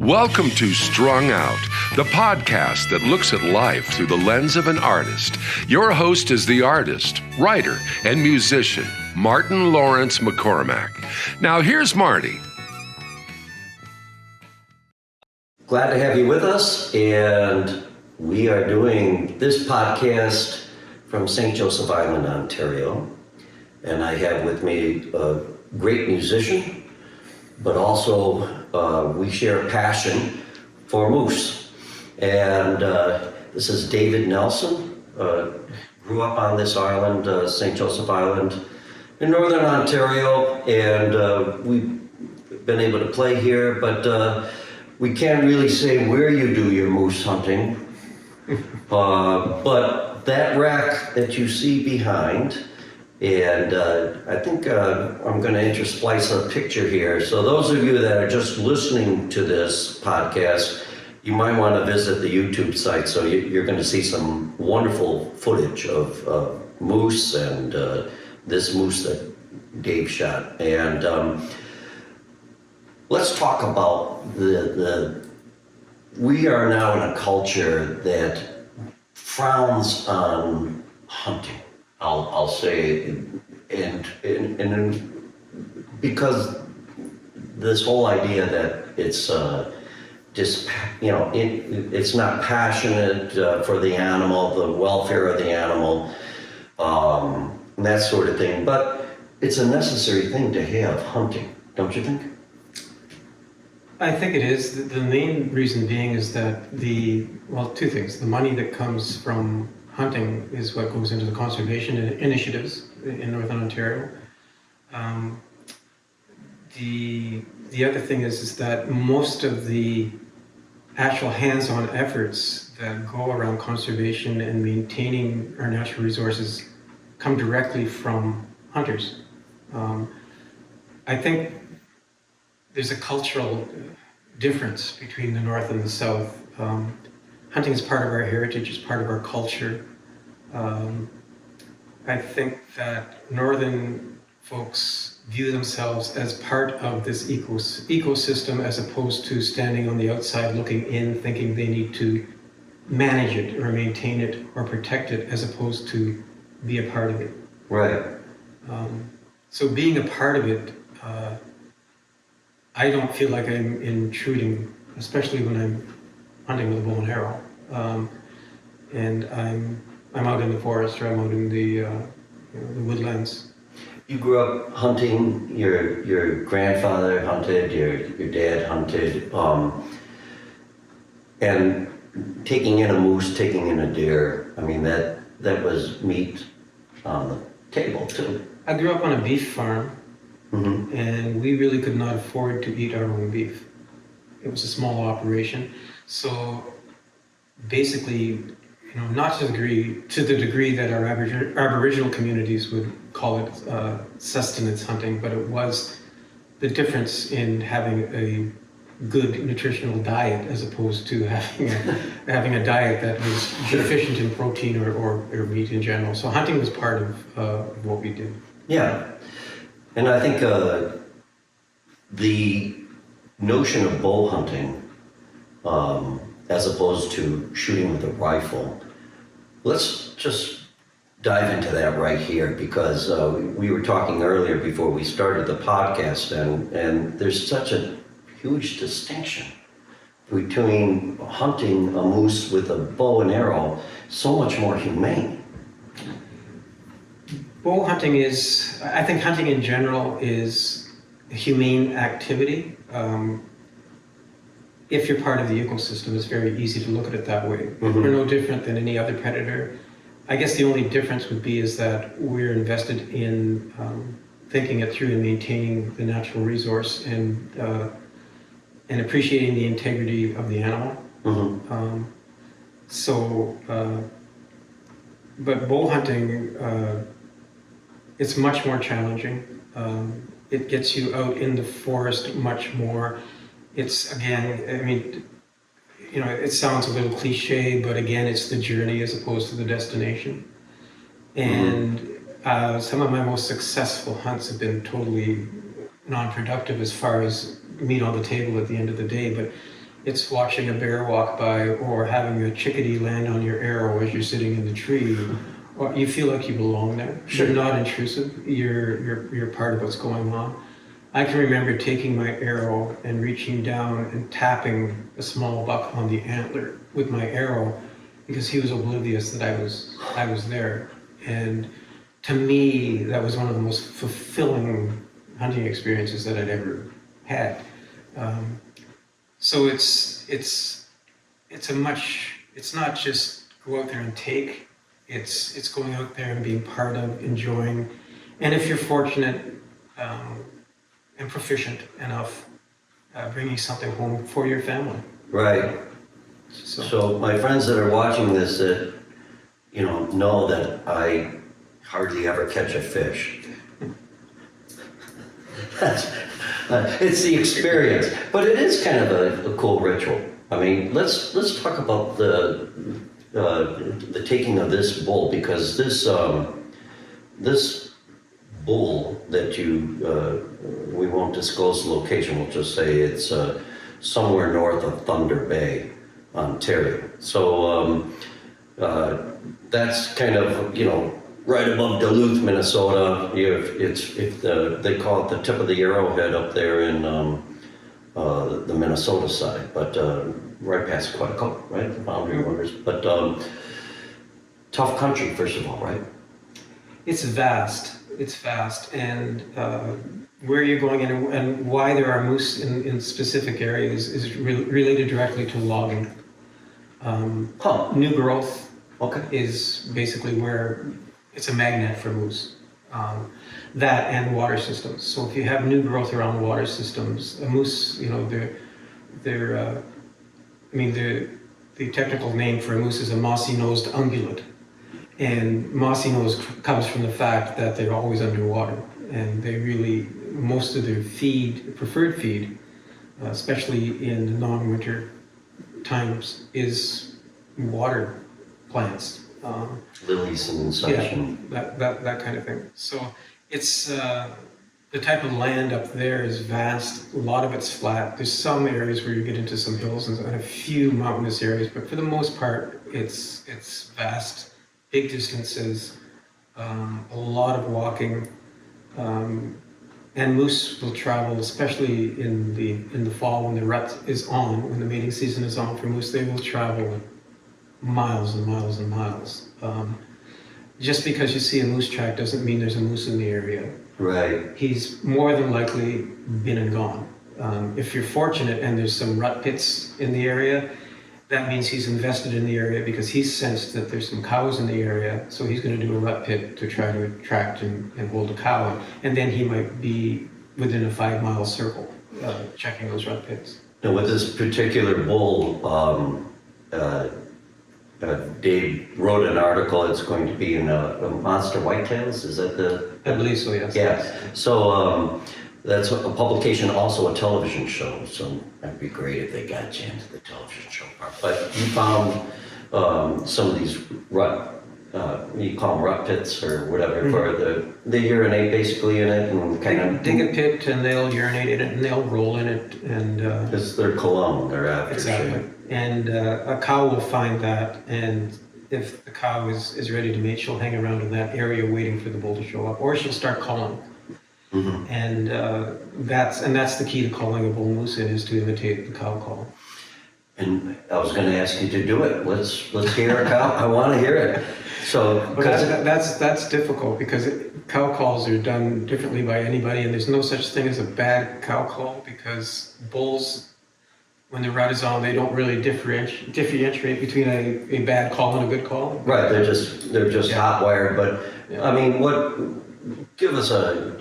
Welcome to Strung Out, the podcast that looks at life through the lens of an artist. Your host is the artist, writer, and musician, Martin Laurence McCormack. Now here's Marty. Glad to have you with us, and we are doing this podcast from St. Joseph Island, Ontario. And I have with me a great musician, but also we share a passion for moose. And this is David Nelson. Grew up on this island, St. Joseph Island, in Northern Ontario, and we've been able to play here, but we can't really say where you do your moose hunting. But that rack that you see behind, and I think I'm going to intersplice a picture here. So those of you that are just listening to this podcast, you might want to visit the YouTube site. So you're going to see some wonderful footage of moose and this moose that Dave shot. And let's talk about we are now in a culture that frowns on hunting. I'll say, and because this whole idea that it's just, it's not passionate for the animal, the welfare of the animal, and that sort of thing. But it's a necessary thing to have hunting, don't you think? I think it is. The main reason being is that two things. The money that comes from hunting is what goes into the conservation initiatives in Northern Ontario. The other thing is that most of the actual hands-on efforts that go around conservation and maintaining our natural resources come directly from hunters. I think there's a cultural difference between the North and the South. Hunting is part of our heritage, it's part of our culture. I think that Northern folks view themselves as part of this ecosystem as opposed to standing on the outside looking in, thinking they need to manage it or maintain it or protect it as opposed to be a part of it. Right. So being a part of it, I don't feel like I'm intruding, especially when I'm hunting with a bow and arrow. And I'm out in the forest or I'm out in the woodlands. You grew up hunting. Your grandfather hunted. Your dad hunted. And taking in a moose, taking in a deer. I mean that was meat on the table too. I grew up on a beef farm, and we really could not afford to eat our own beef. It was a small operation, so basically, not to the degree that our Aboriginal communities would call it sustenance hunting, but it was the difference in having a good nutritional diet as opposed to having a diet that was deficient in protein or meat in general. So hunting was part of what we did. Yeah, and I think the notion of bow hunting, as opposed to shooting with a rifle, let's just dive into that right here, because we were talking earlier before we started the podcast, and there's such a huge distinction between hunting a moose with a bow and arrow, so much more humane. Bow hunting I think hunting in general is a humane activity. If you're part of the ecosystem, it's very easy to look at it that way. Mm-hmm. We're no different than any other predator. I guess the only difference would be is that we're invested in thinking it through and maintaining the natural resource and appreciating the integrity of the animal. Mm-hmm. But bow hunting, it's much more challenging. It gets you out in the forest much more. It's, again, it sounds a little cliche, but again, it's the journey as opposed to the destination. And some of my most successful hunts have been totally non-productive as far as meat on the table at the end of the day, but it's watching a bear walk by or having a chickadee land on your arrow as you're sitting in the tree. Or you feel like you belong there. Sure. You're not intrusive. You're part of what's going on. I can remember taking my arrow and reaching down and tapping a small buck on the antler with my arrow because he was oblivious that I was there. And to me, that was one of the most fulfilling hunting experiences that I'd ever had. So it's not just go out there and take. It's going out there and being part of, enjoying, and if you're fortunate and proficient enough, bringing something home for your family. Right. So my friends that are watching this that, know that I hardly ever catch a fish. It's the experience, but it is kind of a cool ritual. I mean, let's talk about the taking of this bull, because this bull that we won't disclose the location. We'll just say it's somewhere north of Thunder Bay, Ontario. So that's kind of right above Duluth, Minnesota. They call it the tip of the arrowhead up there in the Minnesota side, but right past Quetico, right, the boundary waters. But tough country, first of all, right? It's vast. It's vast, and where you're going and why there are moose in specific areas is related directly to logging. New growth is basically where it's a magnet for moose. That and water systems. So if you have new growth around water systems, a moose, the technical name for a moose is a mossy-nosed ungulate. And mossy nose comes from the fact that they're always underwater, and most of their preferred feed, especially in the non-winter times, is water plants. Lilies and such. Yeah, that kind of thing. So it's the type of land up there is vast. A lot of it's flat. There's some areas where you get into some hills and a few mountainous areas, but for the most part, it's vast. Big distances, a lot of walking, and moose will travel, especially in the fall when the rut is on, when the mating season is on for moose. They will travel miles and miles and miles. Just because you see a moose track doesn't mean there's a moose in the area. Right. He's more than likely been and gone. If you're fortunate and there's some rut pits in the area, that means he's invested in the area because he's sensed that there's some cows in the area, so he's going to do a rut pit to try to attract and hold a cow, and then he might be within a 5-mile circle checking those rut pits. Now with this particular bull, Dave wrote an article. It's going to be in Monster Whitetails. Is that the? I believe so, yes. Yeah. So that's a publication, also a television show. So that'd be great if they got you into the television show part. But you found some of these rut, you call them rut pits or whatever, for they urinate basically in it and kind of dig a pit and they'll urinate in it and they'll roll in it and. Because they're cologne, they're after. Exactly. And a cow will find that, and if the cow is ready to mate, she'll hang around in that area waiting for the bull to show up, or she'll start calling. Mm-hmm. And that's the key to calling a bull moose in, is to imitate the cow call. And I was going to ask you to do it. Let's hear a cow. I want to hear it. So, but that's difficult because cow calls are done differently by anybody, and there's no such thing as a bad cow call because bulls, when the rut is on, they don't really differentiate between a bad call and a good call. Right, they're just hot wired. But I mean, give us a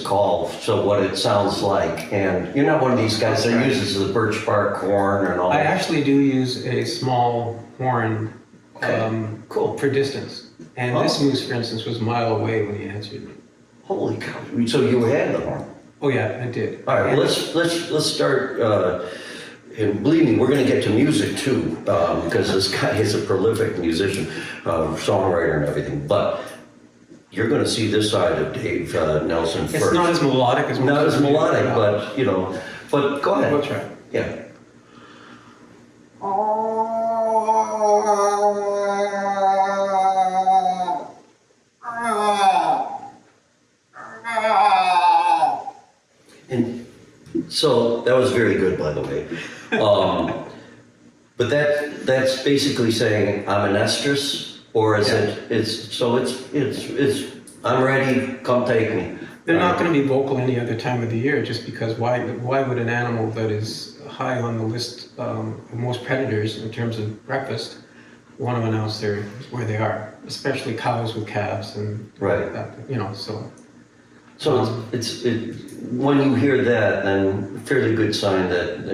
call. So what it sounds like, and you're not one of these guys that uses the birch bark horn and all. I actually do use a small horn, cool, for distance. And this moose, for instance, was a mile away when he answered me. Holy cow! So you had the horn? Oh yeah, I did. All right, well, let's start. And believe me, we're going to get to music too, because this guy is a prolific musician, songwriter and everything. But you're going to see this side of Dave Nelson first. It's not as melodic as not as melodic, but But go ahead. We'll try. Yeah. And so that was very good, by the way. But that's basically saying I'm an estrus, or is it's I'm ready, come take me. They're not going to be vocal any other time of the year, just because why would an animal that is high on the list of most predators in terms of breakfast want to announce where they are, especially cows with calves and Right. that, you know, so. So it's when you hear that, then fairly good sign that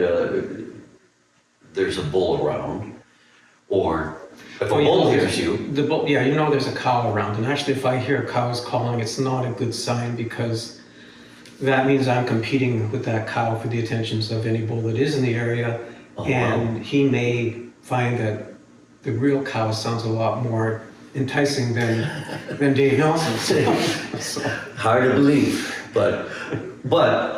there's a bull around, or if a bull hears you. The bull, yeah, you know there's a cow around, and actually if I hear cows calling, it's not a good sign, because that means I'm competing with that cow for the attentions of any bull that is in the area, and he may find that the real cow sounds a lot more enticing than Dave Nelson's. So. Hard to believe, but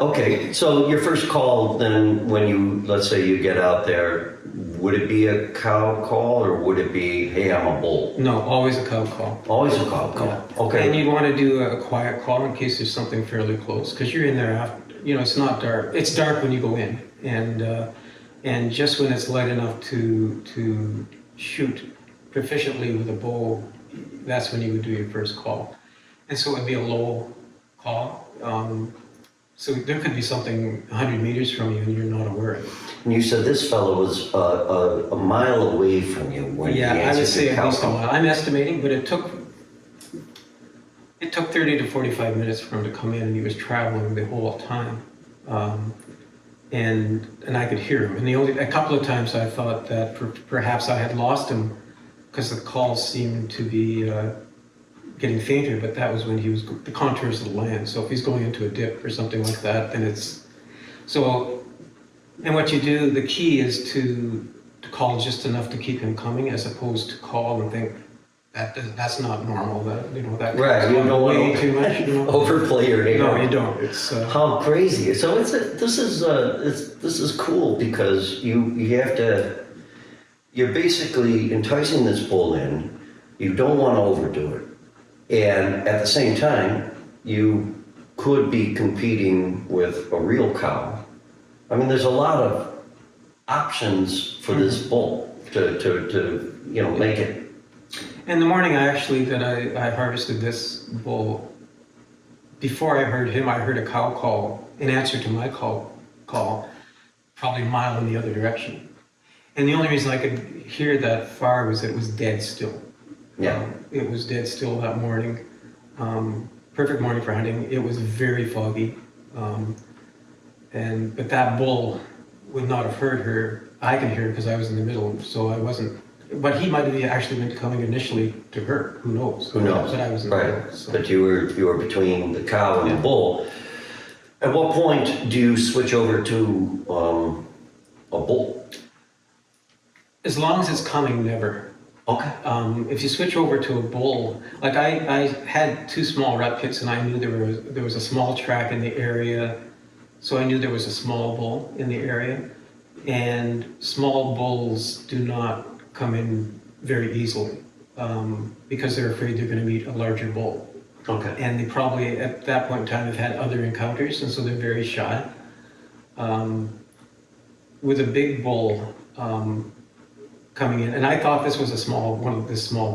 okay. So your first call, then, when you, let's say you get out there, would it be a cow call, or would it be, hey, I'm a bull? No, always a cow call. Always a cow call. Yeah. Okay. And you want to do a quiet call in case there's something fairly close, because you're in there after, you know, it's not dark. It's dark when you go in, and just when it's light enough to shoot proficiently with a bow, that's when you would do your first call. And so it would be a low call. So there could be something 100 meters from you and you're not aware of it. And you said this fellow was a mile away from you when he Yeah, I would answered say your at cow least a call. mile. I'm estimating, but it took 30 to 45 minutes for him to come in, and he was traveling the whole time. And I could hear him. And a couple of times I thought that perhaps I had lost him, because the calls seemed to be getting fainter, but that was when he was the contours of the land. So if he's going into a dip or something like that, then it's so. And what you do, the key is to call just enough to keep him coming, as opposed to call and think that's not normal. That, you know, that Right, you don't way want to too much. You know? overplay your hair. No, you don't. It's How crazy! So this is cool, because you have to. You're basically enticing this bull in. You don't want to overdo it, and at the same time, you could be competing with a real cow. I mean, there's a lot of options for this bull to make it. in the morning. I harvested this bull. Before I heard him, I heard a cow call in answer to my call, probably a mile in the other direction. And the only reason I could hear that far was it was dead still. Yeah. It was dead still that morning. Perfect morning for hunting. It was very foggy. But that bull would not have heard her. I could hear it because I was in the middle, so I wasn't. But he might have actually been coming initially to her. Who knows? Who knows? But I was in the Right. middle. So. But you were between the cow and the bull. At what point do you switch over to a bull? As long as it's coming, never. Okay. If you switch over to a bull, like I had 2 small rut pits, and I knew there was a small track in the area, so I knew there was a small bull in the area, and small bulls do not come in very easily because they're afraid they're going to meet a larger bull. Okay. And they probably at that point in time have had other encounters, and so they're very shy. With a big bull coming in, and I thought this was this small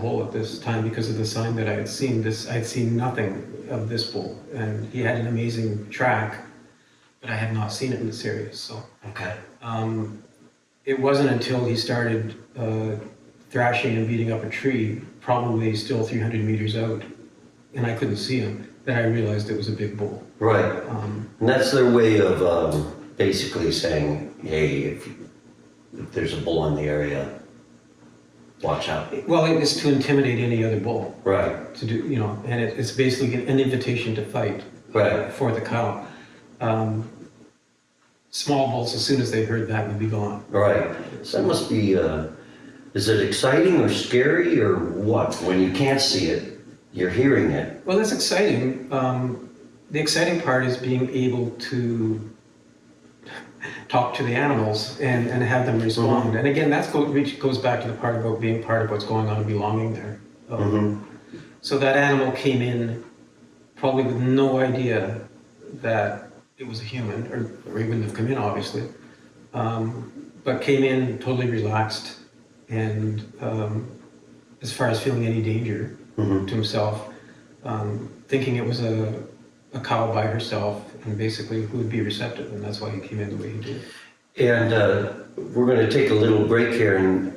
bull at this time because of the sign that I had seen. I'd seen nothing of this bull, and he had an amazing track, but I had not seen it in this area. So Okay. it wasn't until he started thrashing and beating up a tree, probably still 300 meters out, and I couldn't see him, that I realized it was a big bull. Right. And that's their way of basically saying, hey, if there's a bull in the area, watch out. Well, it is to intimidate any other bull. Right. To do, and it's basically an invitation to fight. Right. For the cow. Small bulls, as soon as they heard that, would be gone. Right. So that must be, is it exciting or scary or what? When you can't see it, you're hearing it. Well, that's exciting. The exciting part is being able to talk to the animals and have them respond. And again, which goes back to the part about being part of what's going on and belonging there. So that animal came in probably with no idea that it was a human, or he wouldn't have come in, obviously, but came in totally relaxed and as far as feeling any danger to himself, thinking it was a cow by herself and basically who would be receptive, and that's why he came in the way he did. And we're going to take a little break here, and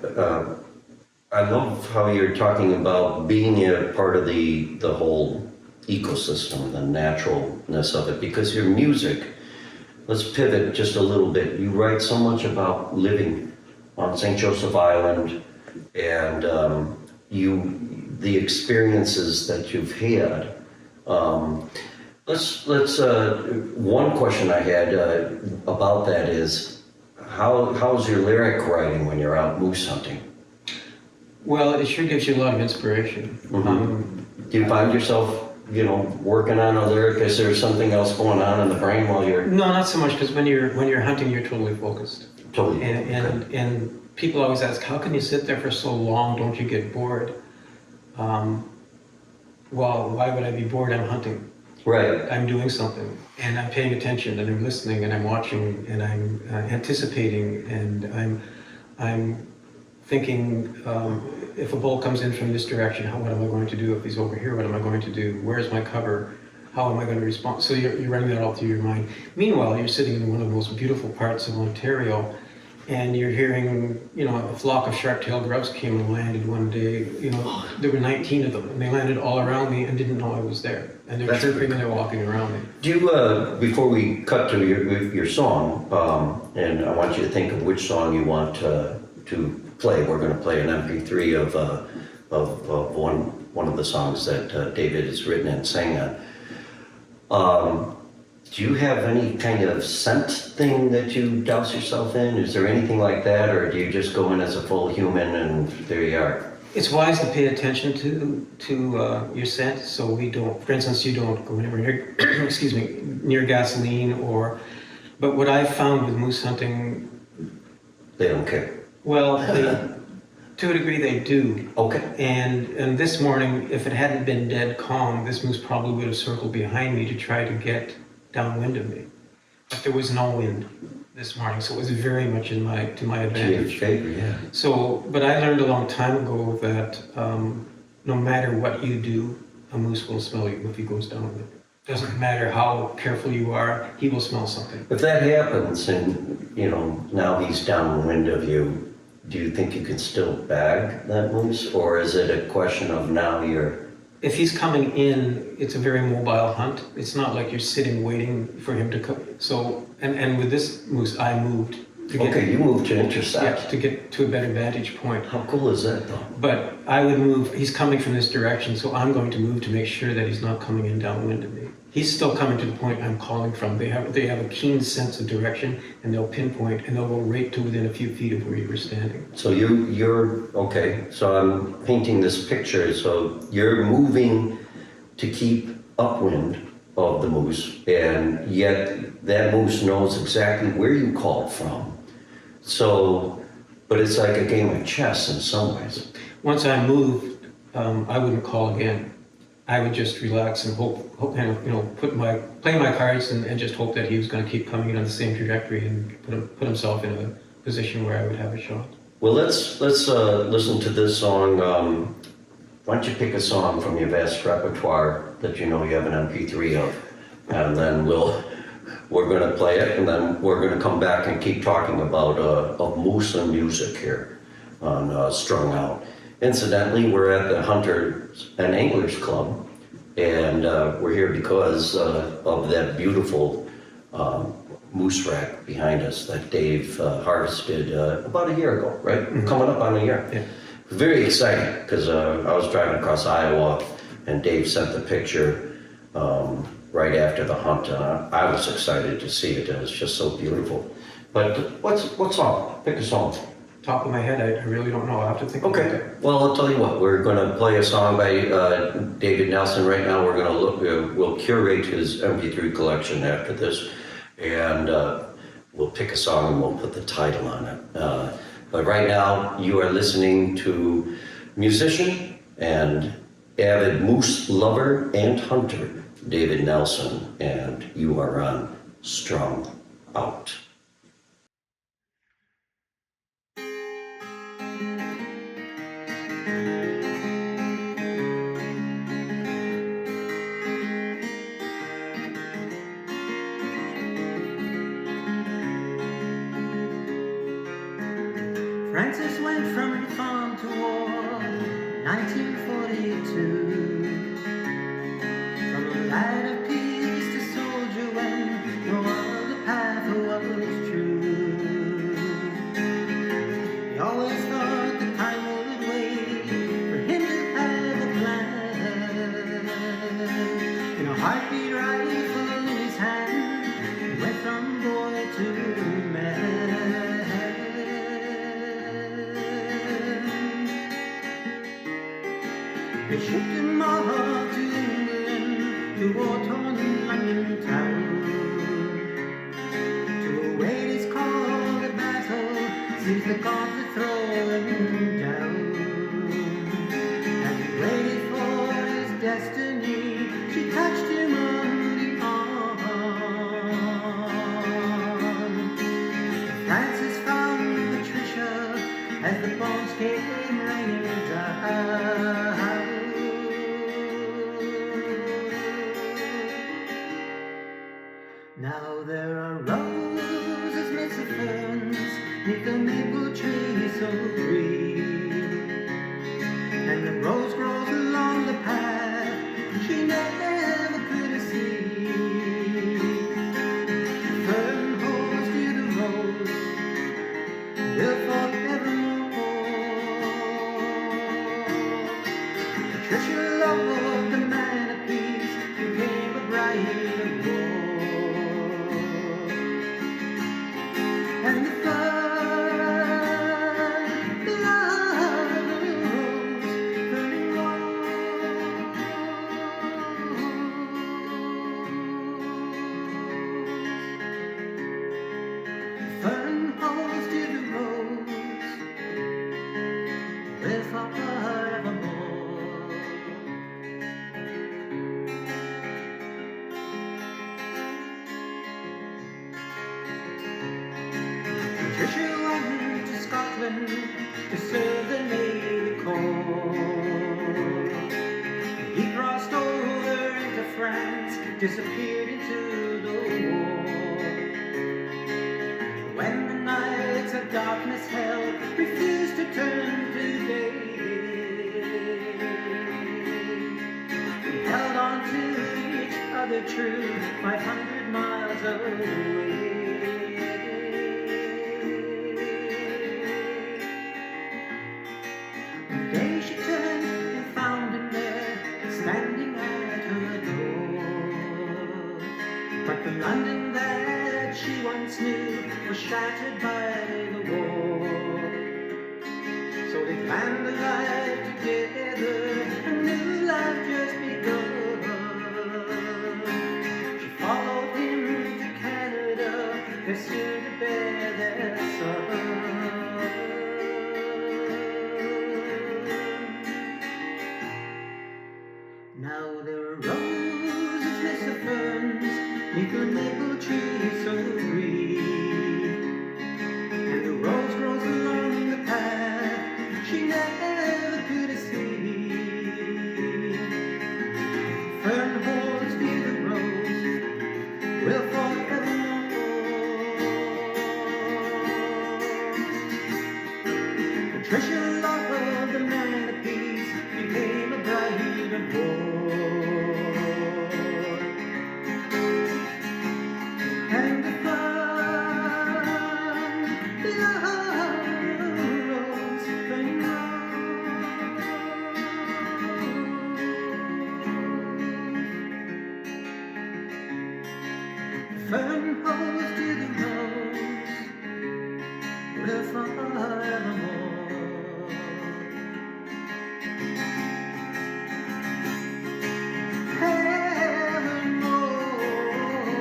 I love how you're talking about being a part of the whole ecosystem, the naturalness of it, because your music, let's pivot just a little bit. You write so much about living on St. Joseph Island and the experiences that you've had. One question I had about that is, how's your lyric writing when you're out moose hunting? Well, it sure gives you a lot of inspiration. Do you find yourself, working on a lyric? Is there something else going on in the brain while you're... No, not so much, because when you're hunting, you're totally focused. Totally. And people always ask, how can you sit there for so long? Don't you get bored? Well, why would I be bored? I'm hunting. Right. I'm doing something, and I'm paying attention, and I'm listening, and I'm watching, and I'm anticipating, and I'm thinking, if a bull comes in from this direction, what am I going to do? If he's over here, what am I going to do? Where's my cover? How am I going to respond? So you're running that all through your mind. Meanwhile, you're sitting in one of the most beautiful parts of Ontario, and you're hearing, a flock of sharp-tailed grouse came and landed one day. There were 19 of them, and they landed all around me and didn't know I was there. And they're chirping and they're walking around me. Do you, before we cut to your song, and I want you to think of which song you want to play. We're going to play an MP3 of one of the songs that David has written and sang on. Do you have any kind of scent thing that you douse yourself in? Is there anything like that, or do you just go in as a full human and there you are? It's wise to pay attention to your scent, so we don't. For instance, you don't go anywhere near, near gasoline But what I've found with moose hunting, they don't care. Well, to a degree they do. Okay. And this morning, if it hadn't been dead calm, this moose probably would have circled behind me to try to get downwind of me. But there was no wind this morning, so it was very much to my advantage. Yeah. So, but I learned a long time ago that no matter what you do, a moose will smell you if he goes downwind. Doesn't matter how careful you are, he will smell something. If that happens and, now he's downwind of you, do you think you can still bag that moose? Or is it a question of now you're... If he's coming in, it's a very mobile hunt. It's not like you're sitting waiting for him to come. So, and with this moose, I moved. You moved to intercept. Yeah, to get to a better vantage point. How cool is that, though? But I would move, he's coming from this direction, so I'm going to move to make sure that he's not coming in downwind of me. He's still coming to the point I'm calling from. They have a keen sense of direction, and they'll pinpoint, and they'll go right to within a few feet of where you were standing. So you're okay. So I'm painting this picture. So you're moving to keep upwind of the moose, and yet that moose knows exactly where you called from. So, but it's like a game of chess in some ways. Once I moved, I wouldn't call again. I would just relax and hope and play my cards and just hope that he was going to keep coming in on the same trajectory and put himself in a position where I would have a shot. Well, let's listen to this song. Why don't you pick a song from your vast repertoire that you have an MP3 of, and then we're going to play it, and then we're going to come back and keep talking about moose and music here on Strung Out. Incidentally, we're at the Hunters and Anglers Club, and we're here because of that beautiful moose rack behind us that Dave harvested about a year ago, right? Mm-hmm. Coming up on a year. Yeah. Very exciting, because I was driving across Iowa, and Dave sent the picture right after the hunt. I was excited to see it. It was just so beautiful. But what song? Pick a song. Top of my head, I really don't know. I'll have to think about it. Well, I'll tell you what. We're going to play a song by David Nelson right now. We're going to we'll curate his MP3 collection after this, and we'll pick a song and we'll put the title on it. But right now, you are listening to musician and avid moose lover and hunter, David Nelson, and you are on Strung Out. Francis went from farm to war, 1942. From a lad of peace to soldier when no other path was true. He always thought the time would wait for him to have a plan. In a heartbeat rifle in his hand, he went from boy to man. They shipped him off to England, to war-torn London town, to await his call to battle, since the gods had thrown him down. As he waited for his destiny, she touched him on the arm. Francis found Patricia as the bombs came raining down. Now there are roses midst the ferns, neath the maple tree so green, and the rose grows along the path she never could have seen. Fern holds to the rose, will forevermore. Patricia loved the man of peace, became a bride of war. And the fern blows, burning rose. Fern holds to the rose, live forevermore. Patricia went to Scotland to serve the Navy Corps. He crossed over into France, disappeared into the war. When the nights of darkness held, refused to turn to day, we held on to each other true, 500 miles away. One day she turned and found him there, standing at her door. But the London that she once knew was shattered by the war. So they planned a life together, a new life just begun. She followed him to Canada, they're soon to bear their son. Now there are roses midst the ferns, neath the maple tree so green, and the rose grows along the path she never could have seen. Fern holds near the rose, will forevermore. Patricia loved the man of peace, became a bride of war. And the fern blows, burning rose. Fern holds to the rose, will forevermore. Heaven knows,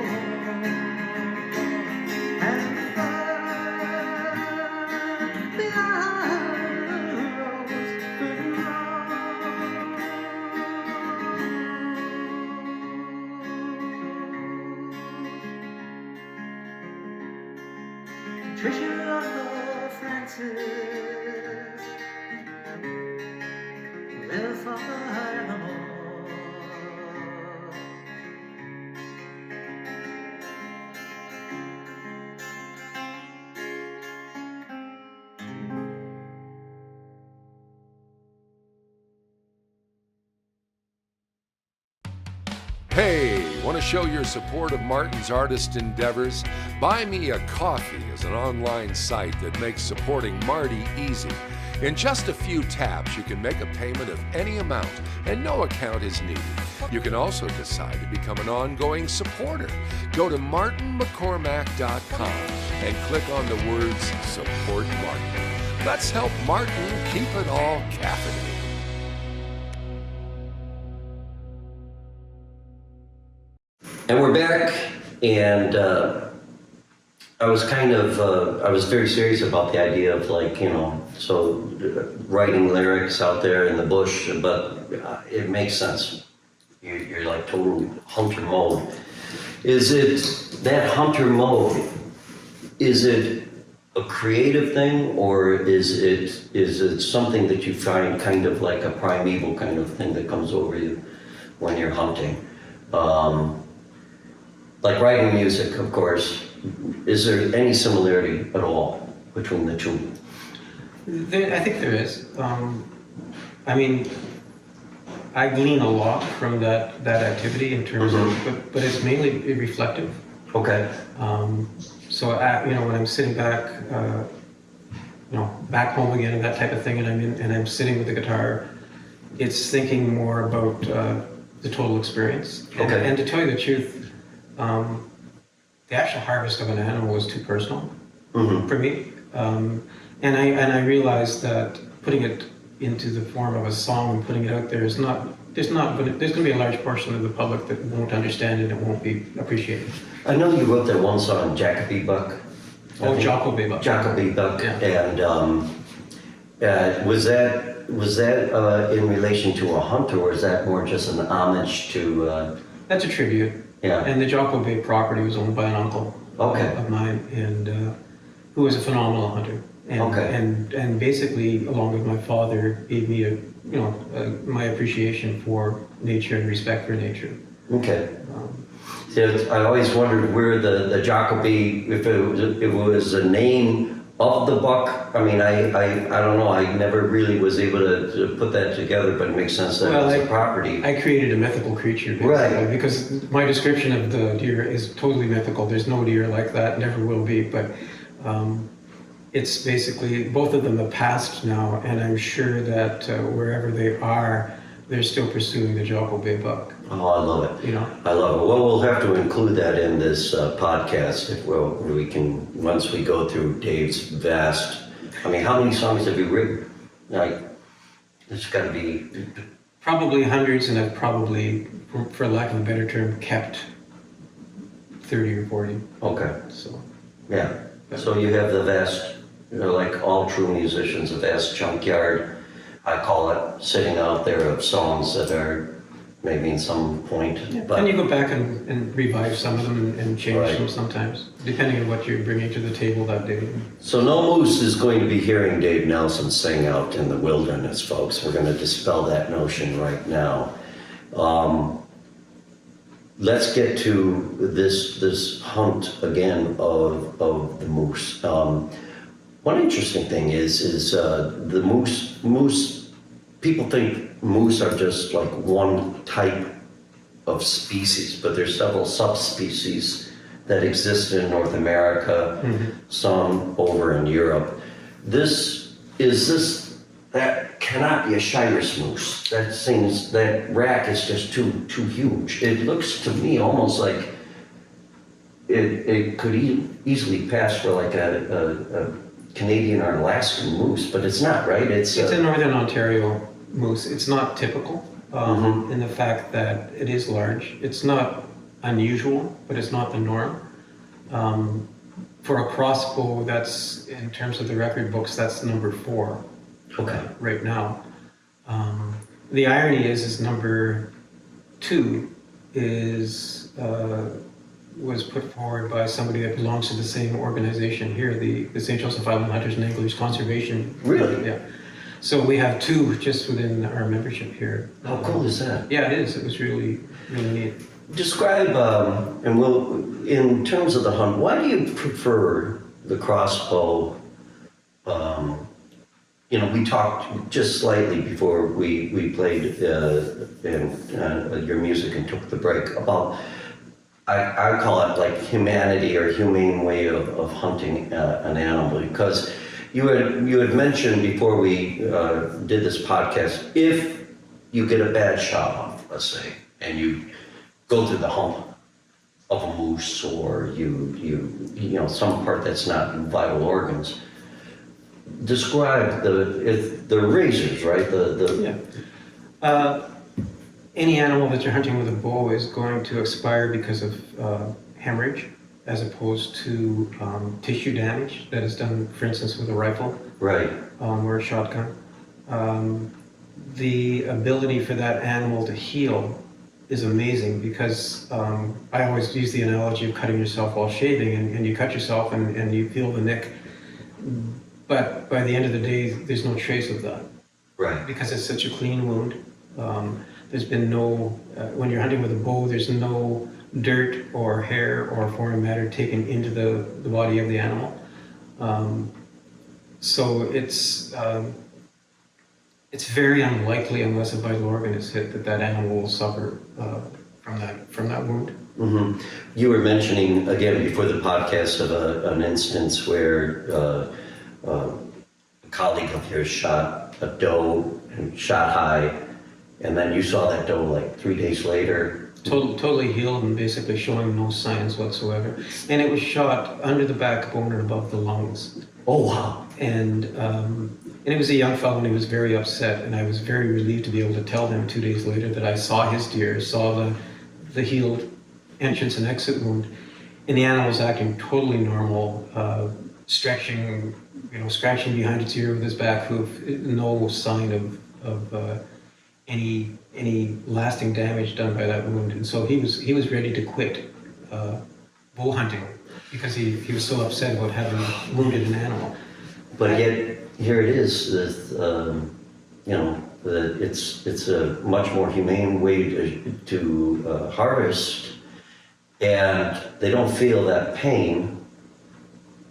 and Patricia Francis, will find them all. Hey, want to show your support of Martin's artist endeavors? Buy Me a Coffee is an online site that makes supporting Marty easy. In just a few taps, you can make a payment of any amount, and no account is needed. You can also decide to become an ongoing supporter. Go to martinmccormack.com and click on the words Support Martin. Let's help Martin keep it all caffeinated. And we're back, and I was very serious about the idea of writing lyrics out there in the bush, but it makes sense. You're like total hunter mode. Is it that hunter mode? Is it a creative thing, or is it something that you find kind of like a primeval kind of thing that comes over you when you're hunting? Like writing music, of course. Is there any similarity at all between the two? I think there is. I mean, I glean a lot from that activity in terms of, but it's mainly reflective. Okay. So when I'm sitting back, back home again and that type of thing, and I'm sitting with the guitar, it's thinking more about the total experience. Okay. And to tell you the truth, the actual harvest of an animal was too personal for me, and I realized that putting it into the form of a song and putting it out there is not. There's going to be a large portion of the public that won't understand it and won't be appreciated. I know you wrote that one song, Jacoby Buck. Jacoby Buck. Jacoby Buck, Yeah. And was that in relation to a hunt, or is that more just an homage to? That's a tribute. Yeah. And the Jocko Bay property was owned by an uncle of mine, and who was a phenomenal hunter. And, and basically, along with my father, gave me my appreciation for nature and respect for nature. Okay. I always wondered where the Jacoby, if it was a name of the buck. I mean, I don't know. I never really was able to put that together, but it makes sense that it's a property. I created a mythical creature, basically, right? Because my description of the deer is totally mythical. There's no deer like that, never will be. But it's basically, both of them have passed now, and I'm sure that wherever they are, they're still pursuing the Jocko Bay buck. Oh, I love it. I love it. Well, we'll have to include that in this podcast if we can, once we go through Dave's vast. I mean, how many songs have you written? Like, it's got to be probably hundreds, and I've probably, for lack of a better term, kept 30 or 40. Okay. So. Yeah. So you have the vast, like all true musicians, a vast junkyard. I call it, sitting out there of songs that are maybe in some point. Yeah. But, and you go back and revive some of them and change them sometimes, depending on what you're bringing to the table that day. So no moose is going to be hearing Dave Nelson sing out in the wilderness, folks. We're going to dispel that notion right now. Let's get to this hunt again of the moose. One interesting thing is the moose. People think moose are just like one type of species, but there's several subspecies that exist in North America, some over in Europe. That cannot be a Shiras moose. That rack is just too huge. It looks to me almost like it could easily pass for like a Canadian or Alaskan moose, but it's not, right? It's a Northern Ontario moose. It's not typical in the fact that it is large. It's not unusual, but it's not the norm. For a crossbow, that's, in terms of the record books, that's number 4 right now. The irony is number 2 is was put forward by somebody that belongs to the same organization here, the St. Joseph Island Hunters and Anglers Conservation. Really? Yeah. So we have two just within our membership here. How cool is that? Yeah, it is. It was really, really neat. Describe, in terms of the hunt, why do you prefer the crossbow? We talked just slightly before we played your music and took the break about, I call it like humanity or humane way of hunting an animal, because you had mentioned before we did this podcast, if you get a bad shot off, let's say, and you go through the hump of a moose, or you some part that's not vital organs. Describe the razors, right? Any animal that you're hunting with a bow is going to expire because of hemorrhage, as opposed to tissue damage that is done, for instance, with a rifle, Right. Or a shotgun. The ability for that animal to heal is amazing, because I always use the analogy of cutting yourself while shaving, and you cut yourself and you feel the nick, but by the end of the day, there's no trace of that. Right. Because it's such a clean wound. There's been no, when you're hunting with a bow, there's no dirt or hair or foreign matter taken into the body of the animal. So it's very unlikely, unless a vital organ is hit, that animal will suffer from that wound. Mm-hmm. You were mentioning again before the podcast of an instance where a colleague of yours shot a doe and shot high, and then you saw that doe like 3 days later. Totally healed and basically showing no signs whatsoever. And it was shot under the backbone and above the lungs. Oh wow! And it was a young fellow, and he was very upset, and I was very relieved to be able to tell him 2 days later that I saw his deer, saw the healed entrance and exit wound, and the animal was acting totally normal, stretching, scratching behind its ear with his back hoof, no sign of any lasting damage done by that wound. And so he was ready to quit bow hunting because he was so upset about having wounded an animal. But yet here it is. It's a much more humane way to harvest, and they don't feel that pain.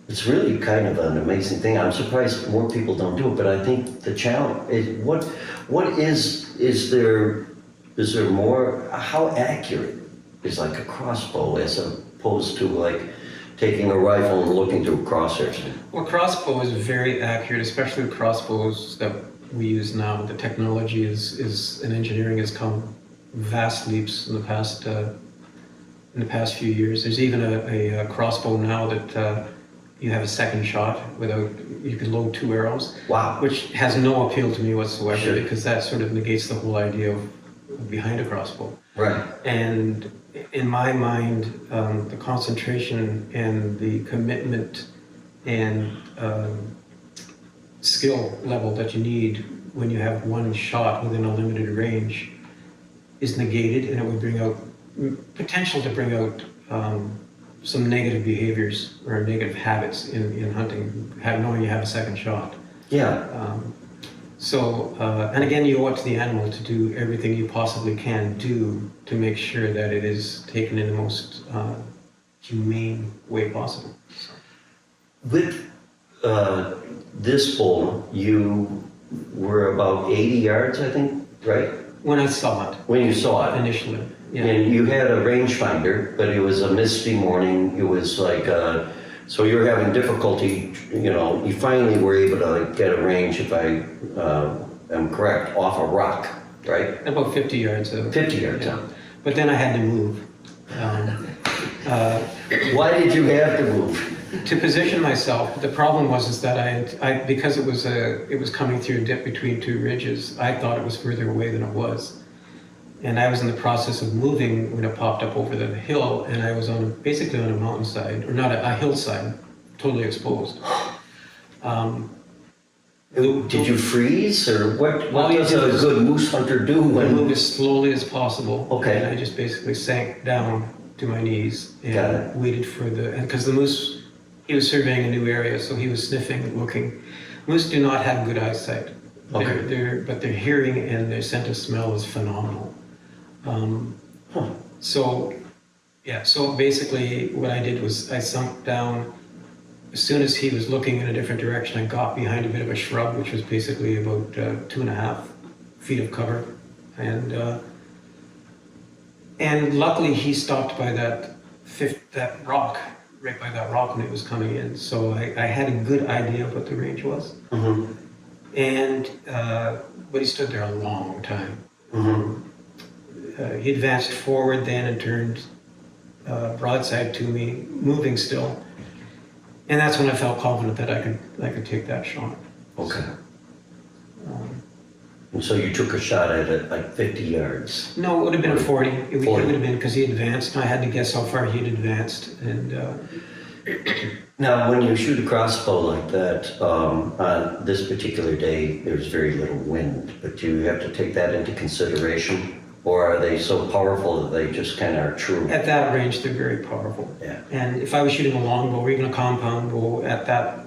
It's really kind of an amazing thing. I'm surprised more people don't do it, but I think the challenge is what is there more, how accurate is like a crossbow as opposed to like taking a rifle and looking through crosshairs? Well, crossbow is very accurate, especially with crossbows that we use now. The technology and engineering has come vast leaps in the past few years. There's even a crossbow now that you have a second shot you can load 2 arrows. Wow. Which has no appeal to me whatsoever, Sure. because that sort of negates the whole idea of behind a crossbow. Right. And in my mind, the concentration and the commitment and skill level that you need when you have one shot within a limited range is negated, and it would bring out potential to bring out some negative behaviors or negative habits in hunting, knowing you have a second shot. Yeah. And again, you owe it to the animal to do everything you possibly can do to make sure that it is taken in the most humane way possible. So. With this bull, you were about 80 yards, I think, right? When I saw it. When you saw it. Initially, yeah. And you had a rangefinder, but it was a misty morning. It was like, so you were having difficulty, you finally were able to get a range, if I am correct, off a rock, right? About 50 yards. 50 yards. Yeah. But then I had to move. Why did you have to move? To position myself. The problem was that I because it was coming through a dip between 2 ridges, I thought it was further away than it was. And I was in the process of moving when it popped up over the hill, and I was basically on a mountainside, or not a hillside, totally exposed. Did you freeze, or what does a good moose hunter do I when? moved as slowly as possible. Okay. And I just basically sank down to my knees Got it. and waited for because the moose, he was surveying a new area, so he was sniffing and looking. Moose do not have good eyesight, Okay. but their hearing and their scent of smell is phenomenal. So basically what I did was I sunk down. As soon as he was looking in a different direction, I got behind a bit of a shrub, which was basically about 2.5 feet of cover. And luckily he stopped by that rock, right by that rock when it was coming in. So I had a good idea of what the range was. Mm-hmm. And, but he stood there a long time. Mm-hmm. He advanced forward then and turned broadside to me, moving still. And that's when I felt confident that I could take that shot. Okay. And so you took a shot at it like 50 yards. No, it would have been a 40. It would 40. have been because he advanced, and I had to guess how far he'd advanced. And Now, when you shoot a crossbow like that, on this particular day, there's very little wind, but do you have to take that into consideration? Or are they so powerful that they just kind of are true? at that range, they're very powerful. Yeah. And if I was shooting a longbow or even a compound bow at that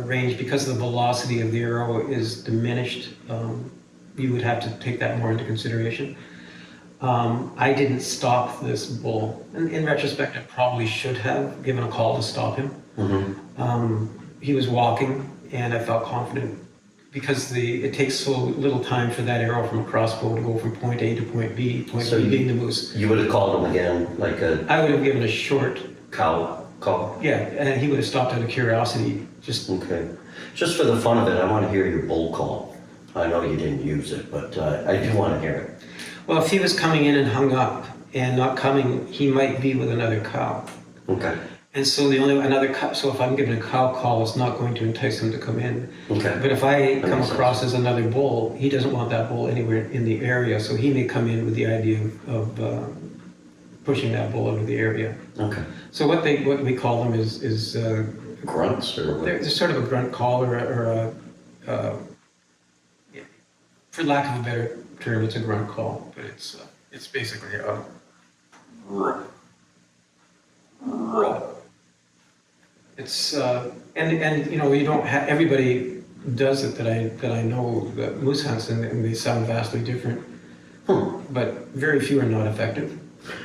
range, because the velocity of the arrow is diminished, you would have to take that more into consideration. I didn't stop this bull. In retrospect, I probably should have given a call to stop him. Mm-hmm. He was walking, and I felt confident because it takes so little time for that arrow from a crossbow to go from point A to point B, point So B being the moose. You would have called him again, like a I would have given a short, cow call? yeah, and he would have stopped out of curiosity. Okay. Just for the fun of it, I want to hear your bull call. I know you didn't use it, but I do want to hear it. Well, if he was coming in and hung up and not coming, he might be with another cow. Okay. And so so if I'm giving a cow call, it's not going to entice him to come in. Okay. But if I That come makes across as another bull, he doesn't want that bull anywhere in the area, so he may come in with the idea of pushing that bull out of the area. Okay. So what we call them is Grunts or what? they're sort of a grunt call or for lack of a better term, it's a grunt call, but it's basically a it's and you know, you don't have everybody does it that I know that moose hunts, and they sound vastly different, but very few are not effective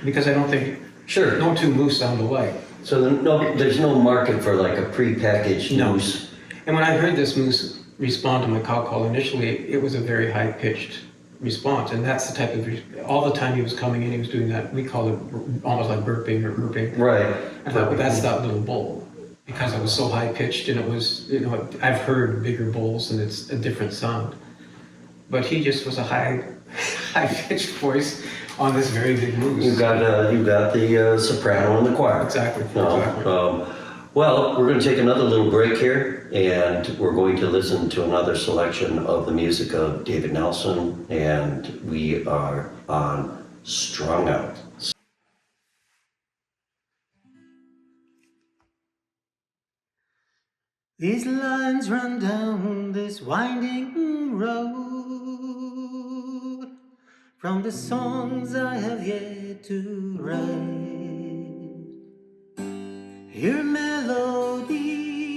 because I don't think Sure. no two moose sound alike. So there's no market for like a pre-packaged No. moose. And when I heard this moose respond to my cow call initially, it was a very high-pitched response, and that's the type of all the time he was coming in, he was doing that. We call it almost like burping or burping. Right. I thought, but that's that little bull, because it was so high-pitched, and it was, you know, I've heard bigger bulls, and it's a different sound. But he just was a high-pitched voice on this very big moose. You got the soprano in the choir. Exactly. No, Exactly. well, we're going to take another little break here, and we're going to listen to another selection of the music of David Nelson, and we are on Strung Out. These lines run down this winding road from the songs I have yet to write. Your melody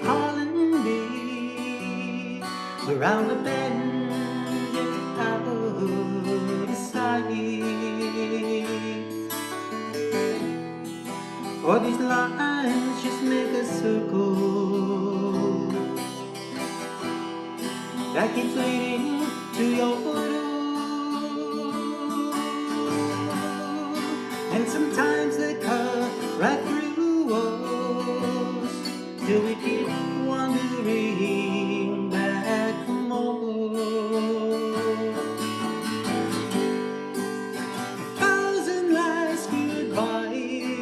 calling me around the bend out of sight. For these lines just make a circle that keeps leading to your door. And sometimes they cut right through us till we keep wandering back for more. A thousand last goodbyes,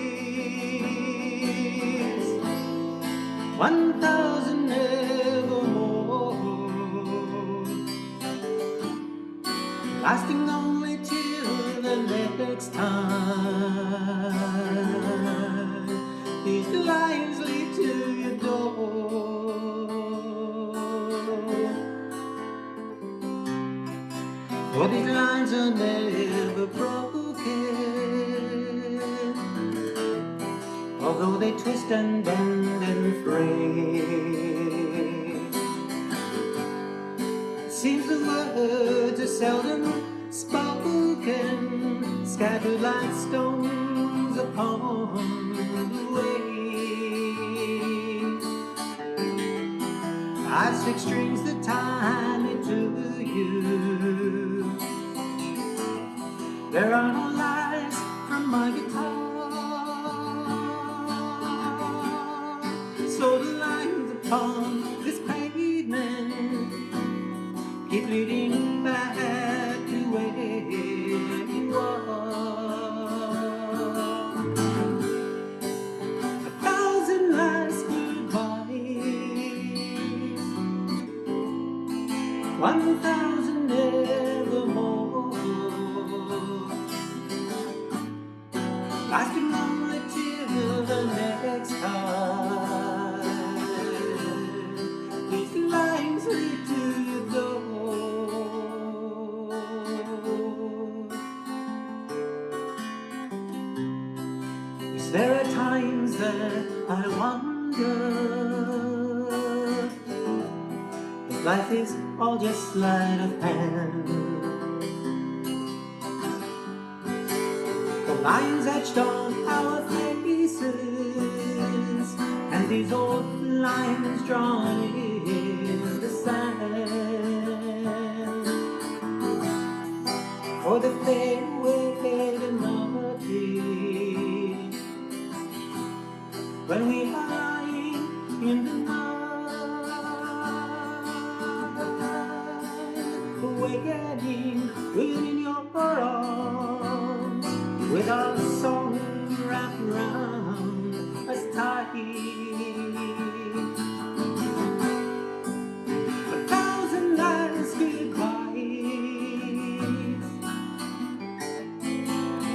1,000 nevermore, lasting only till the next time these lines lead to your door. For these lines are never broken, although they twist and bend and fray. It seems the words are seldom spoken, scattered like stones upon the way. I stick strings that tie me to you. There are no lies from my guitar, so the lines upon this pavement keep leading back to where you are. 1,000 last goodbyes, 1,000 nevermore, lasting only till the next time. These lines lead to your door. Yes, there are times that I wonder if life is all just sleight of hand. The lines etched on our faces, and these old lines drawn in the sand, for the fade away another day, when we are lying in the night, awakening within your arms, with our song wrapped around us tight. 1,000 last goodbyes,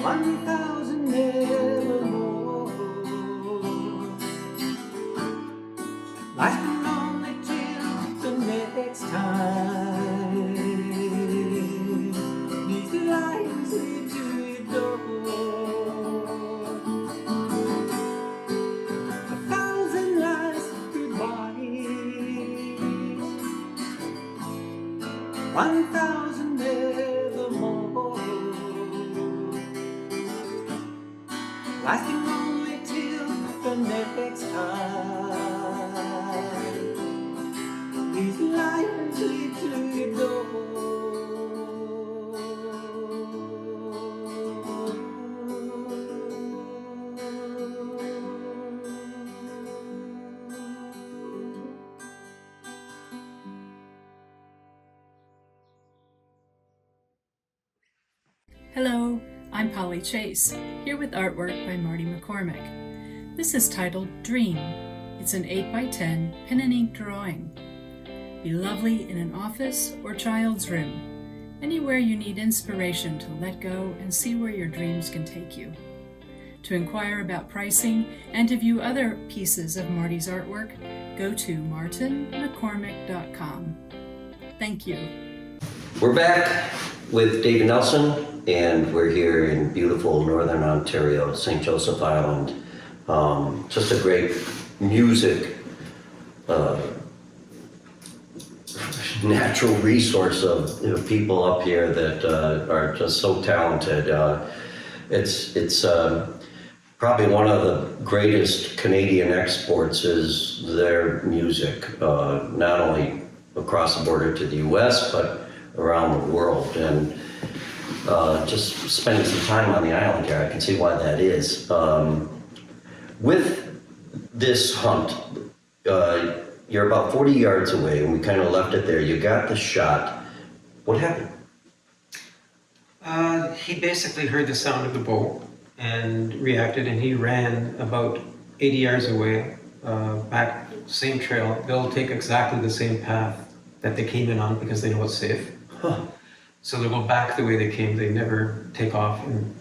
1,000 nevermore, lasting only till the next time. These lines lead to your door. 1,000 last goodbyes, 1,000 nevermore, lasting only till the next time. These lines lead to your door. Hello, I'm Polly Chase, here with artwork by Marty McCormack. This is titled Dream. It's an 8x10 pen and ink drawing. Be lovely in an office or child's room, anywhere you need inspiration to let go and see where your dreams can take you. To inquire about pricing and to view other pieces of Marty's artwork, go to martinmccormack.com. Thank you. We're back with David Nelson, and we're here in beautiful Northern Ontario, St. Joseph Island. Just a great music, natural resource of people up here that are just so talented. It's probably one of the greatest Canadian exports is their music, not only across the border to the US, but around the world. And just spending some time on the island here, I can see why that is. With this hunt, you're about 40 yards away, and we kind of left it there. You got the shot. What happened? He basically heard the sound of the bow and reacted, and he ran about 80 yards away, back, same trail. They'll take exactly the same path that they came in on because they know it's safe. Huh. So they'll go back the way they came. They never take off in,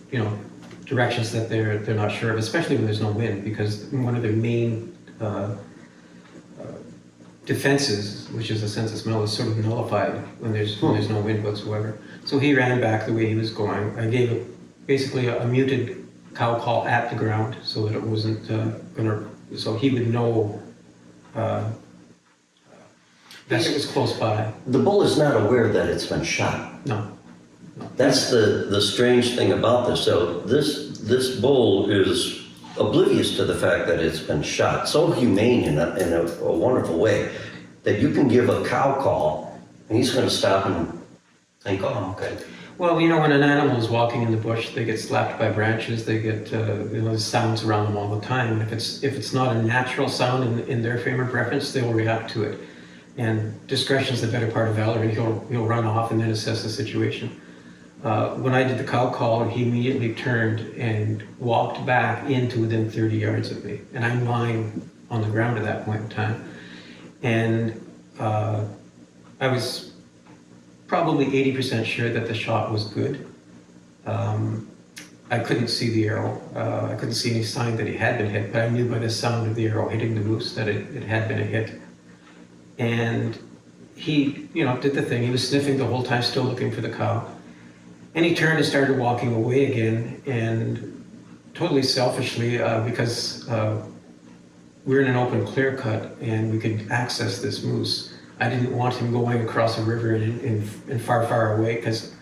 directions that they're not sure of, especially when there's no wind, because one of their main defenses, which is a sense of smell, is sort of nullified when there's no wind whatsoever. So he ran back the way he was going. I gave basically a muted cow call at the ground so that it wasn't so he would know that it was close by. The bull is not aware that it's been shot. No. That's the strange thing about this. So this bull is oblivious to the fact that it's been shot. So humane in a wonderful way that you can give a cow call and he's going to stop and think, oh, okay. Well, you know, when an animal is walking in the bush, they get slapped by branches. They get sounds around them all the time. And if it's not a natural sound in their frame of reference, they will react to it. And discretion is the better part of valor, and he'll run off and then assess the situation. When I did the cow call, he immediately turned and walked back into within 30 yards of me. And I'm lying on the ground at that point in time. And I was probably 80% sure that the shot was good. I couldn't see the arrow. I couldn't see any sign that he had been hit, but I knew by the sound of the arrow hitting the moose that it had been a hit. And he, did the thing. He was sniffing the whole time, still looking for the cow. And he turned and started walking away again, and totally selfishly, because we're in an open clear cut and we could access this moose. I didn't want him going across a river and far, far away, because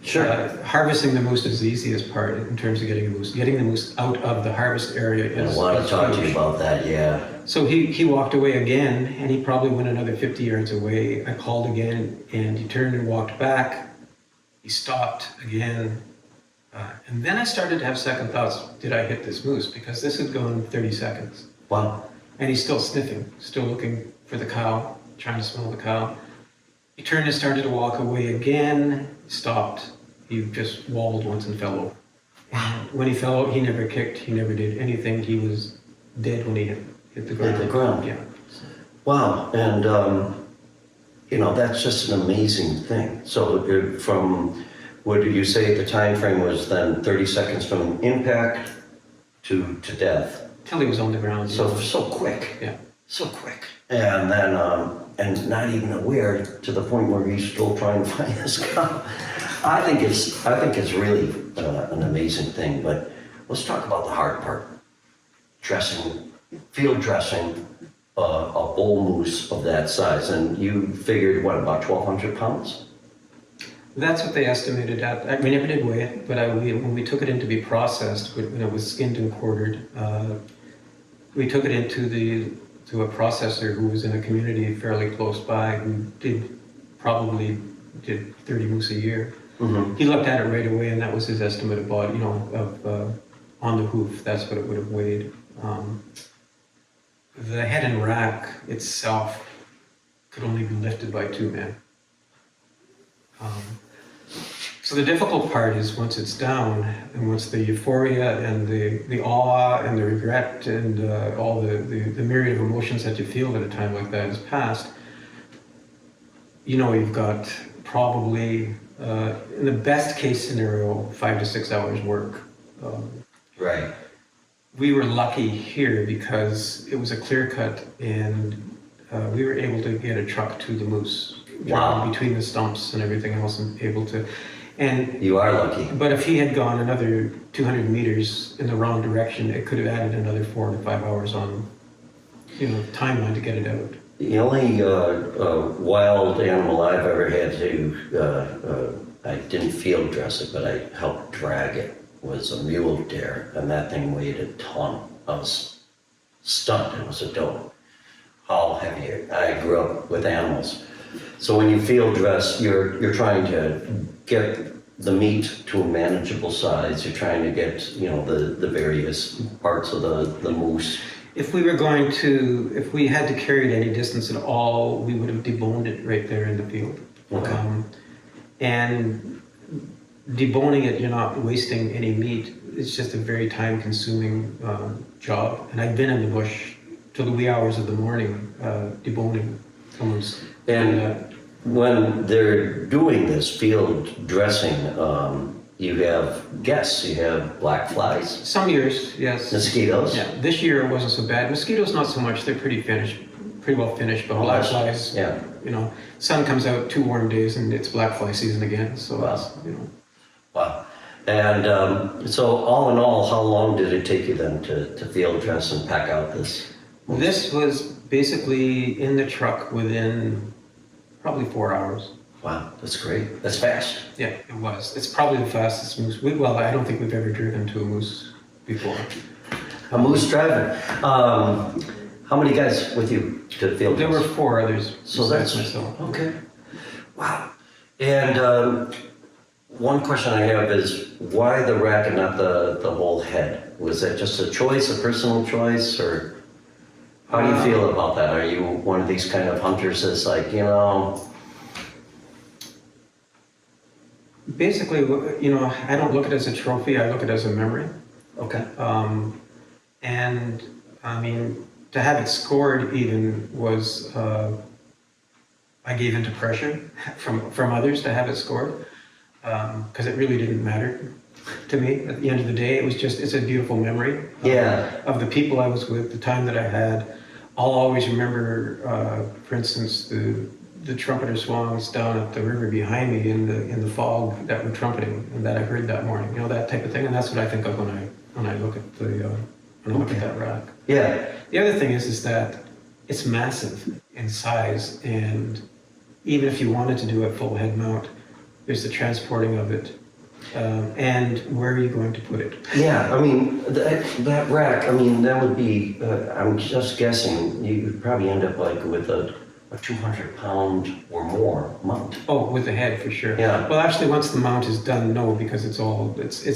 harvesting the moose is the easiest part in terms of getting the moose. Getting the moose out of the harvest area is I want to talk to you about that, yeah. So he walked away again, and he probably went another 50 yards away. I called again, and he turned and walked back. He stopped again. And then I started to have second thoughts. Did I hit this moose? Because this had gone 30 seconds. Wow. And he's still sniffing, still looking for the cow, trying to smell the cow. He turned and started to walk away again, stopped. He just wobbled once and fell over. And when he fell over, he never kicked, he never did anything. He was dead when he hit the ground. Hit the ground. Yeah. Wow, and that's just an amazing thing. So from, what did you say the time frame was then 30 seconds from impact to death? Till he was on the ground. So quick. Yeah. So quick. And then, and not even aware to the point where he's still trying to find his cow. I think it's really an amazing thing, but let's talk about the hard part. Dressing, field dressing a bull moose of that size, and you figured, what, about 1,200 pounds? That's what they estimated at. We never did weigh it, but when we took it in to be processed, when it was skinned and quartered, we took it to a processor who was in a community fairly close by, who probably did 30 moose a year. Mm-hmm. He looked at it right away, and that was his estimate about, on the hoof. That's what it would have weighed. The head and rack itself could only be lifted by 2 men. So the difficult part is once it's down, and once the euphoria and the awe and the regret and all the myriad of emotions that you feel at a time like that is past, you've got probably, in the best case scenario, 5 to 6 hours work. Right. We were lucky here because it was a clear cut, and we were able to get a truck to the moose. Wow. Between the stumps and everything else, and able to. And you are lucky. But if he had gone another 200 meters in the wrong direction, it could have added another 4 to 5 hours on, timeline to get it out. The only wild animal I've ever had to, I didn't field dress it, but I helped drag it, was a mule deer, and that thing weighed a ton. I was stunned. It was a doe. How heavy. I grew up with animals. So when you field dress, you're trying to get the meat to a manageable size. You're trying to get, the various parts of the moose. If we had to carry it any distance at all, we would have deboned it right there in the field. Okay. And deboning it, you're not wasting any meat. It's just a very time-consuming job. And I've been in the bush till the wee hours of the morning deboning someone's. And when they're doing this field dressing, you have guests, you have black flies. Some years, yes. Mosquitoes? Yeah, this year it wasn't so bad. Mosquitoes not so much, they're pretty well finished, but black flies, yeah. Sun comes out 2 warm days and it's black fly season again, so wow. it's, Wow. And so all in all, how long did it take you then to field dress and pack out this? This was basically in the truck within probably 4 hours. Wow, that's great. That's fast. Yeah, it was. It's probably the fastest moose. Well, I don't think we've ever driven to a moose before. A moose driving. How many guys with you to field There dress? were 4 others. So besides that's myself. okay. Wow. And one question I have is why the rack and not the whole head? Was that just a choice, a personal choice, or how do you feel about that? Are you one of these kind of hunters that's like, you know? Basically, I don't look at it as a trophy. I look at it as a memory. Okay. And I mean, to have it scored even was, I gave into pressure from others to have it scored, because it really didn't matter to me. At the end of the day, it's a beautiful memory. Of the people I was with, the time that I had. I'll always remember, for instance, the trumpeter swans down at the river behind me in the fog that were trumpeting and that I heard that morning. That type of thing, and that's what I think of when I look at at that rack. Yeah. The other thing is that it's massive in size, and even if you wanted to do a full head mount, there's the transporting of it, and where are you going to put it? Yeah, I mean, that rack, I mean, that would be, I'm just guessing, you'd probably end up like with a 200-pound or more mount. Oh, with the head, for sure. Yeah. Well, actually, once the mount is done, no, because it's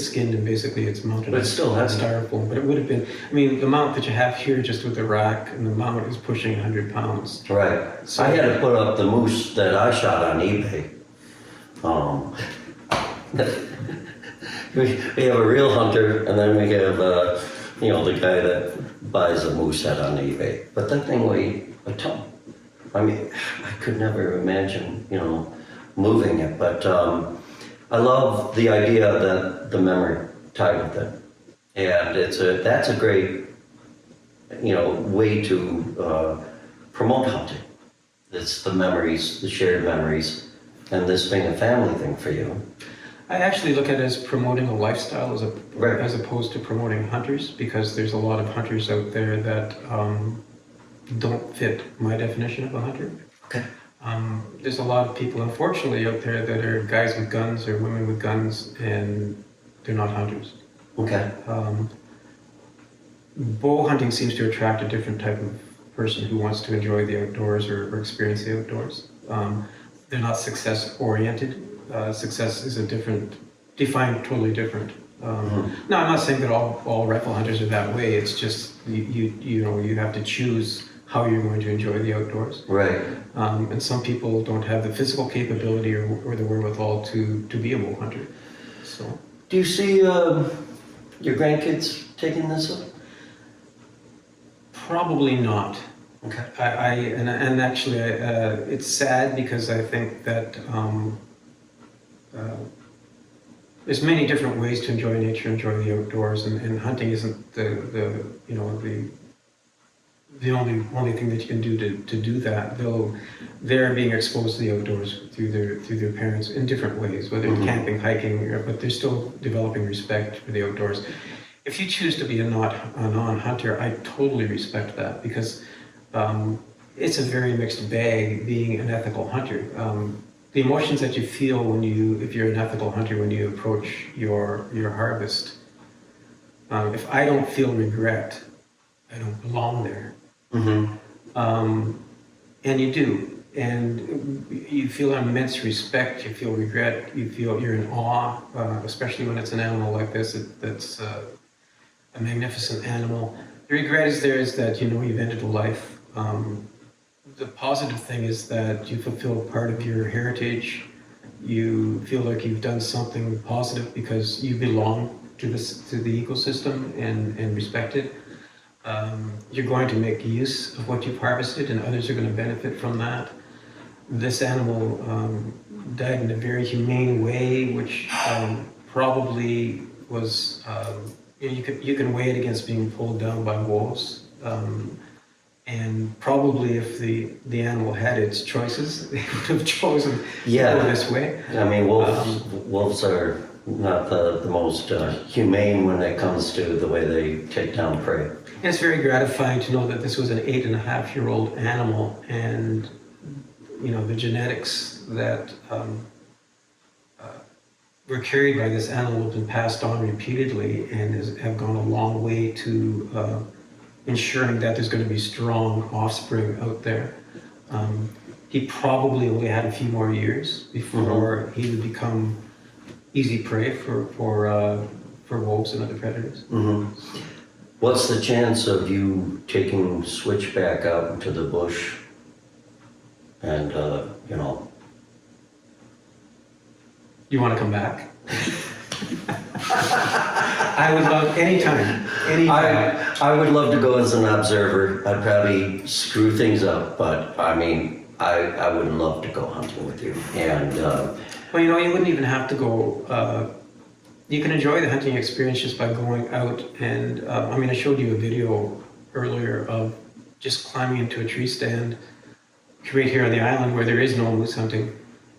skinned and basically it's mounted But it's still on heavy. styrofoam. But it would have been, I mean, the mount that you have here just with the rack and the mount is pushing 100 pounds. Right. So- I had to put up the moose that I shot on eBay. We have a real hunter, and then we have, the guy that buys a moose head on eBay. But that thing weighed a ton. I mean, I could never imagine, moving it. But I love the idea that the memory tied with it, and that's a great, way to promote hunting. It's the memories, the shared memories, and this being a family thing for you. I actually look at it as promoting a lifestyle Right. as opposed to promoting hunters, because there's a lot of hunters out there that don't fit my definition of a hunter. Okay. There's a lot of people, unfortunately, out there that are guys with guns or women with guns, and they're not hunters. Okay. Bow hunting seems to attract a different type of person who wants to enjoy the outdoors or experience the outdoors. They're not success-oriented. Success is defined totally different. Now, I'm not saying that all rifle hunters are that way. It's just you have to choose how you're going to enjoy the outdoors. Right. And some people don't have the physical capability or the wherewithal to be a bow hunter. So, Do you see your grandkids taking this up? probably not. Okay. And actually, it's sad because I think that there's many different ways to enjoy nature, enjoy the outdoors, and hunting isn't the only thing that you can do to do that. Though they're being exposed to the outdoors through their parents in different ways, whether it's camping, hiking, but they're still developing respect for the outdoors. If you choose to be a non-hunter, I totally respect that, because it's a very mixed bag being an ethical hunter. The emotions that you feel if you're an ethical hunter, when you approach your harvest, if I don't feel regret, I don't belong there. And you do, and you feel immense respect. You feel regret. You're in awe, especially when it's an animal like this. That's a magnificent animal. The regret is that you've ended a life. The positive thing is that you fulfill part of your heritage. You feel like you've done something positive because you belong to the ecosystem and respect it. You're going to make use of what you've harvested, and others are going to benefit from that. This animal died in a very humane way, which probably was, you can weigh it against being pulled down by wolves. And probably if the animal had its choices, it would have chosen to go this way. I mean, wolves are not the most humane when it comes to the way they take down prey. And it's very gratifying to know that this was an 8.5-year-old animal, and the genetics that were carried by this animal have been passed on repeatedly and have gone a long way to ensuring that there's going to be strong offspring out there. He probably only had a few more years before he would become easy prey for wolves and other predators. What's the chance of you taking Switchback out into the bush and, You want to come back? I would love anytime. I would love to go as an observer. I'd probably screw things up, but I mean, I would love to go hunting with you. And well, you wouldn't even have to go. You can enjoy the hunting experience just by going out. And I showed you a video earlier of just climbing into a tree stand right here on the island where there is no moose hunting,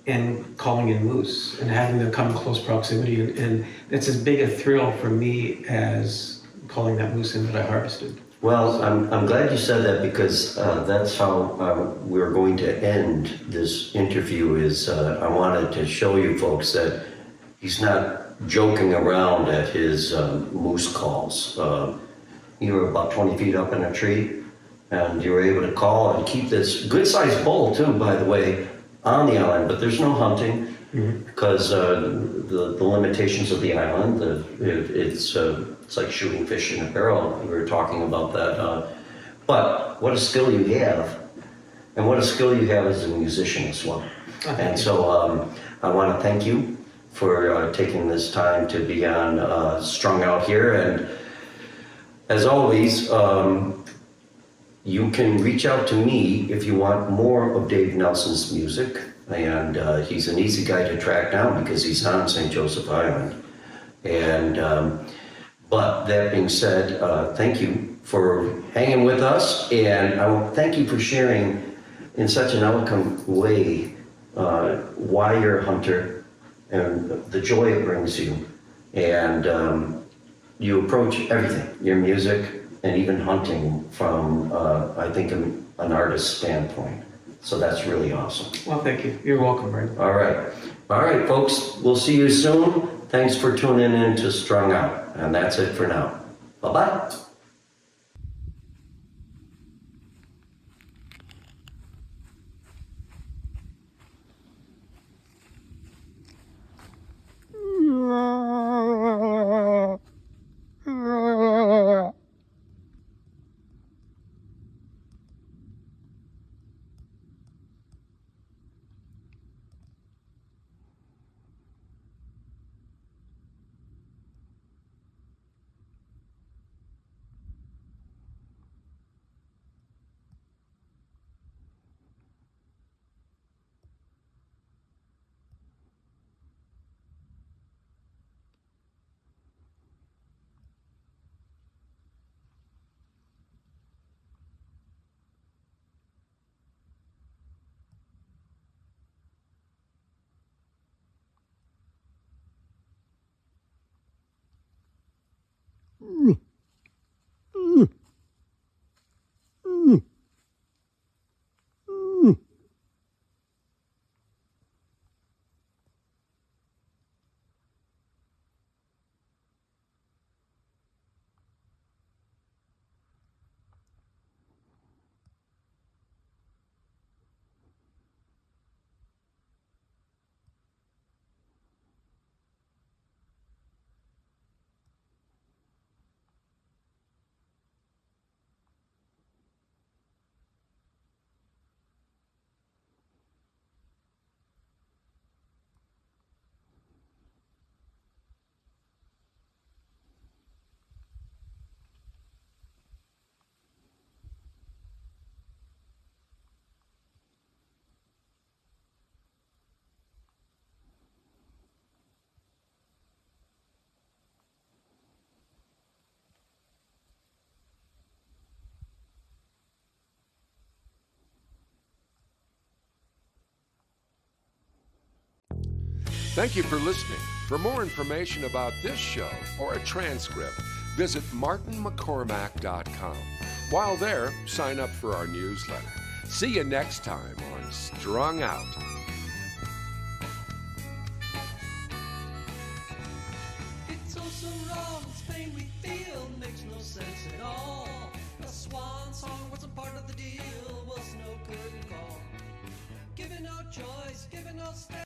and calling in moose and having them come in close proximity. And it's as big a thrill for me as calling that moose in that I harvested. well, I'm glad you said that, because that's how we're going to end this interview. Is I wanted to show you folks that he's not joking around at his moose calls. You were about 20 feet up in a tree, and you were able to call and keep this good-sized bull too, by the way, on the island. But there's no hunting because the limitations of the island. It's like shooting fish in a barrel. We were talking about that. But what a skill you have, and what a skill you have as a musician as well. And so I want to thank you for taking this time to be on Strung Out here. And as always, you can reach out to me if you want more of Dave Nelson's music. And he's an easy guy to track down because he's on St. Joseph Island. And but that being said, thank you for hanging with us, and I want to thank you for sharing in such an eloquent way why you're a hunter and the joy it brings you. And you approach everything, your music and even hunting, from I think an artist's standpoint. So that's really awesome. Well, thank you. You're welcome, Brandon. All right, folks. We'll see you soon. Thanks for tuning in to Strung Out. And that's it for now. Bye-bye. Thank you for listening. For more information about this show or a transcript, visit martinmccormack.com. While there, sign up for our newsletter. See you next time on Strung Out. It's all so wrong, this pain we feel makes no sense at all. A swan song wasn't part of the deal, was no curtain call. Given no choice, given no step.